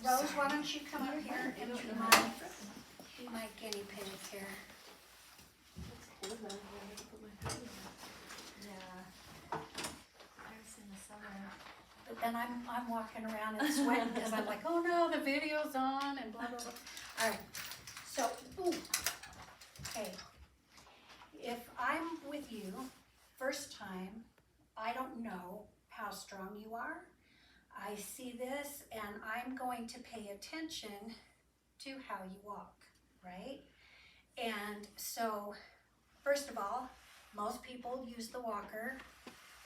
Rose, why don't you come up here and be my guinea pig here? Yeah. Ice in the summer. But then I'm walking around and sweating because I'm like, oh no, the video's on and blah, blah, blah. All right, so, ooh, okay. If I'm with you, first time, I don't know how strong you are. I see this and I'm going to pay attention to how you walk, right? And so, first of all, most people use the walker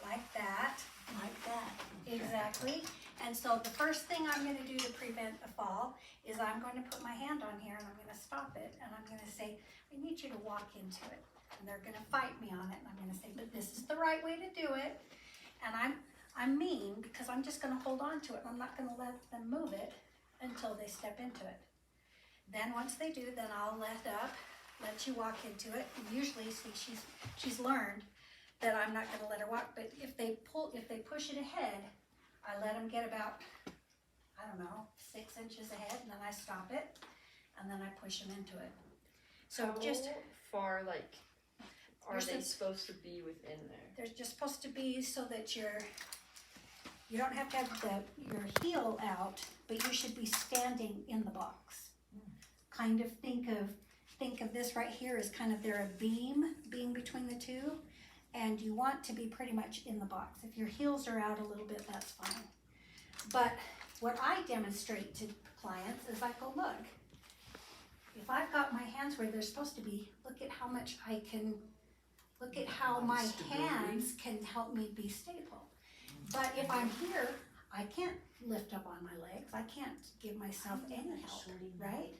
like that. Like that. Exactly. And so the first thing I'm going to do to prevent a fall is I'm going to put my hand on here and I'm going to stop it and I'm going to say, I need you to walk into it. And they're going to fight me on it and I'm going to say, but this is the right way to do it. And I'm mean because I'm just going to hold on to it. I'm not going to let them move it until they step into it. Then once they do, then I'll let you walk into it. And usually, see, she's learned that I'm not going to let her walk. But if they push it ahead, I let them get about, I don't know, 6 inches ahead, and then I stop it, and then I push them into it. So How just far, like, are There's they a- supposed to be within there? they're just supposed to be so that you don't have to have your heel out, but you should be standing in the box. Kind of think of this right here as kind of there a beam being between the two, and you want to be pretty much in the box. If your heels are out a little bit, that's fine. But what I demonstrate to clients is I go, look, if I've got my hands where they're supposed to be, look at how much I can, look at how my hands can help me be stable. But if I'm here, I can't lift up on my legs. I can't give myself any help, right?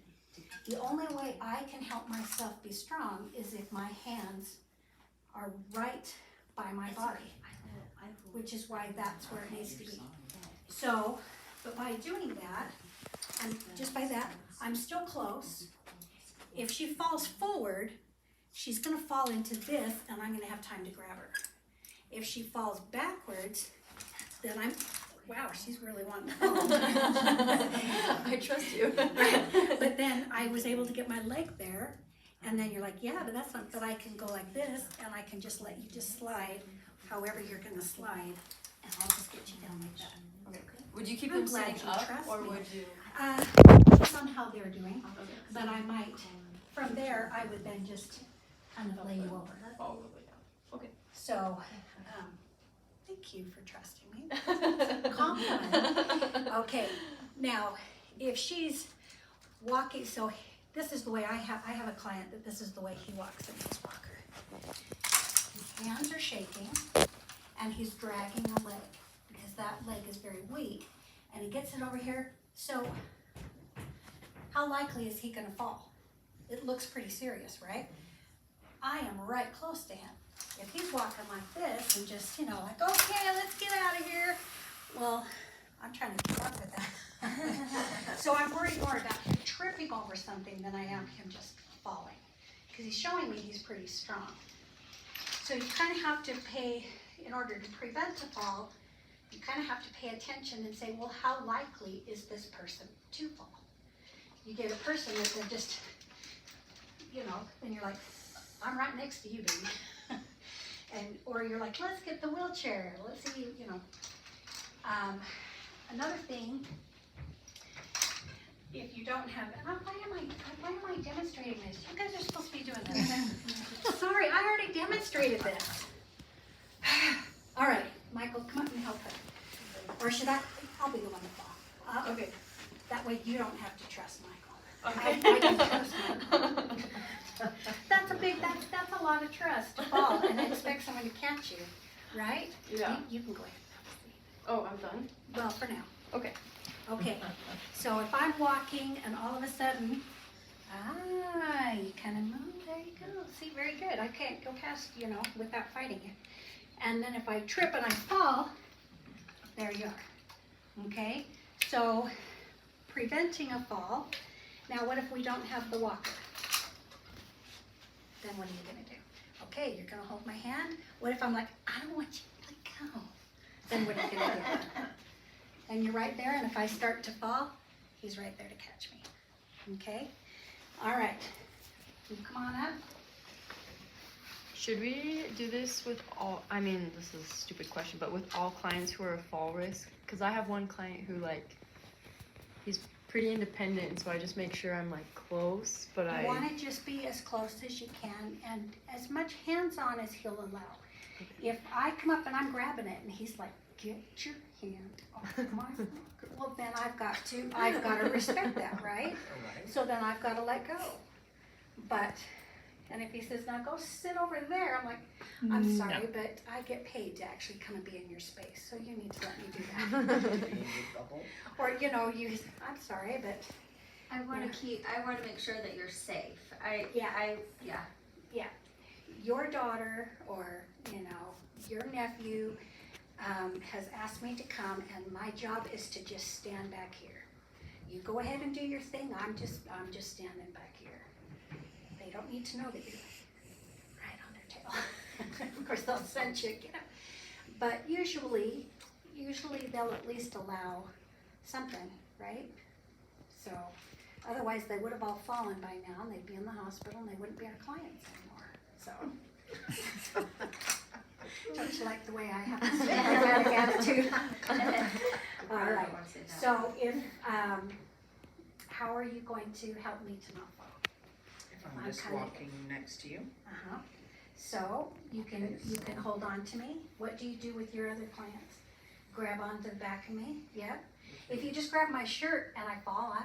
The only way I can help myself be strong is if my hands are right by my body, which is why that's where it needs to be. So, but by doing that, and just by that, I'm still close. If she falls forward, she's gonna fall into this and I'm gonna have time to grab her. If she falls backwards, then wow, she's really wanting to fall. I trust you. Right. But then I was able to get my leg there, and then you're like, yeah, but that's not, but I can go like this, and I can just let you just slide however you're gonna slide, and I'll just get you down like that. Okay. Would you keep I'm them glad sitting you up, trust or me. would you? Depends on how they're doing, Okay. but I might, from there, I would then just kind of lay you over. Oh, way down. So, thank you for trusting me. Compliment. Okay, now, if she's walking, so this is the way I have a client that this is the way he walks in his walker. His hands are shaking, and he's dragging a leg, because that leg is very weak, and he gets it over here, so how likely is he gonna fall? It looks pretty serious, right? I am right close to him. If he's walking like this and just, like, okay, let's get out of here. Well, I'm trying to keep up with that. So I'm worried more about him tripping over something than I am him just falling. Because he's showing me he's pretty strong. So you kind of have to pay, in order to prevent a fall, you kind of have to pay attention and say, well, how likely is this person to fall? You get a person that they're just, and you're like, I'm right next to you, baby. Or you're like, let's get the wheelchair. Let's see, Another thing, if you don't have, why am I demonstrating this? You guys are supposed to be doing this. Sorry, I already demonstrated this. All right, Michael, come up and help her. Or should I'll be the one to fall. Okay. That way you don't have to trust Michael. Okay. I can trust Michael. That's a lot of trust to fall and expect someone to catch you, right? Yeah. You can go ahead. Oh, I'm done. Well, for now. Okay. Okay. So if I'm walking and all of a sudden, you kind of move. There you go. See, very good. I can't go past, without fighting you. And then if I trip and I fall, there you are. Okay. So preventing a fall. Now, what if we don't have the walker? Then what are you going to do? Okay, you're going to hold my hand. What if I'm like, I don't want you to let go? Then what are you going to do? And you're right there, and if I start to fall, he's right there to catch me. Okay? All right. You come on up. Should we do this with all, I mean, this is a stupid question, but with all clients who are a fall risk? Because I have one client who, like, he's pretty independent, and so I just make sure I'm, like, close, but You want to just be as close as you can and as much hands-on as he'll allow. If I come up and I'm grabbing it and he's like, get your hand off my phone. Well, then I've got to respect that, right? So then I've got to let go. But, and if he says, now go sit over there, I'm like, I'm sorry, but I get paid to actually come and be in your space, so you need to let me do that. Or, you know, I'm sorry, but I wanna make sure that you're safe. Yeah. Yeah. your daughter or, you know, your nephew has asked me to come and my job is to just stand back here. You go ahead and do your thing, I'm just standing back here. They don't need to know that you're right on their tail. Of course, they'll send you, you know. But usually they'll at least allow something, right? So, otherwise they would have all fallen by now and they'd be in the hospital and they wouldn't be our clients anymore, so. Don't you like the way I have a sympathetic attitude? All right, so if, how are you going to help me to not fall? If I'm just walking next to you. Uh-huh. So you can hold on to me. What do you do with your other clients? Grab onto the back of me, yeah? If you just grab my shirt and I fall,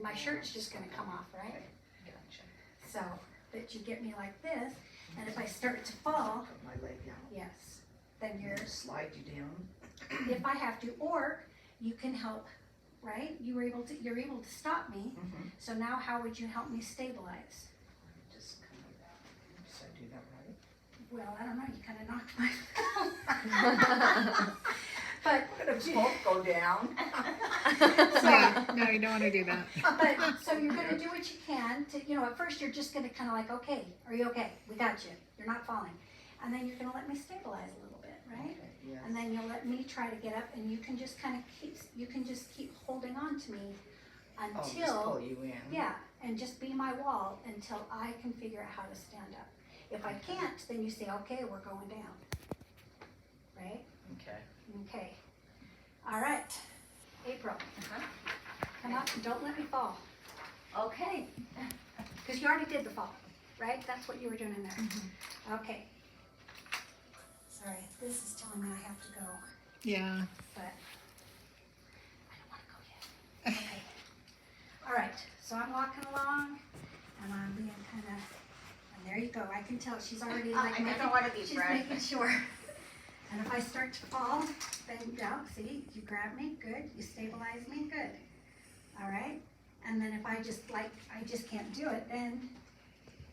my shirt's just gonna come off, right? Gotcha. So, that you get me like this, and if I start to fall, Put my leg down. yes, then you're, Slide you down. if I have to, or you can help, right? You're able to stop me, Mm-hmm. so now how would you help me stabilize? Just kind of, does I do that right? Well, I don't know, you kinda knocked my But, Both go down. No, you don't want to do that. but, so you're gonna do what you can to, you know, at first you're just gonna kinda like, okay, are you okay? We got you, you're not falling. And then you're gonna let me stabilize a little bit, right? Okay, yes. And then you'll let me try to get up and you can just keep holding on to me I'll just until, pull you in. yeah, and just be my wall until I can figure out how to stand up. If I can't, then you say, okay, we're going down, right? Okay. Okay. All right, April, come up and don't let me fall, Okay. because you already did the fall, right? That's what you were doing in there. Okay. Sorry, this is telling me I have to go, Yeah. but I don't want to go yet. Okay. All right, so I'm walking along and I'm being kind of, and there you go. I can tell she's already like I don't want to be she's frightened. making sure. And if I start to fall, then down, see, you grab me, good. You stabilize me, good. All right. And then if I just can't do it, then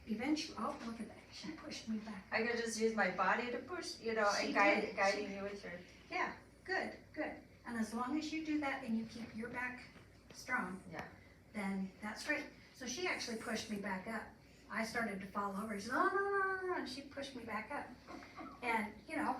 eventually, oh, look at that. She pushed me back. I could just use my body to push, She and did. guiding you with your. Yeah, good, good. And as long as you do that and you keep your back strong, Yeah. then that's great. So she actually pushed me back up. I started to fall over. She said, oh, no, and she pushed me back up. And, you know,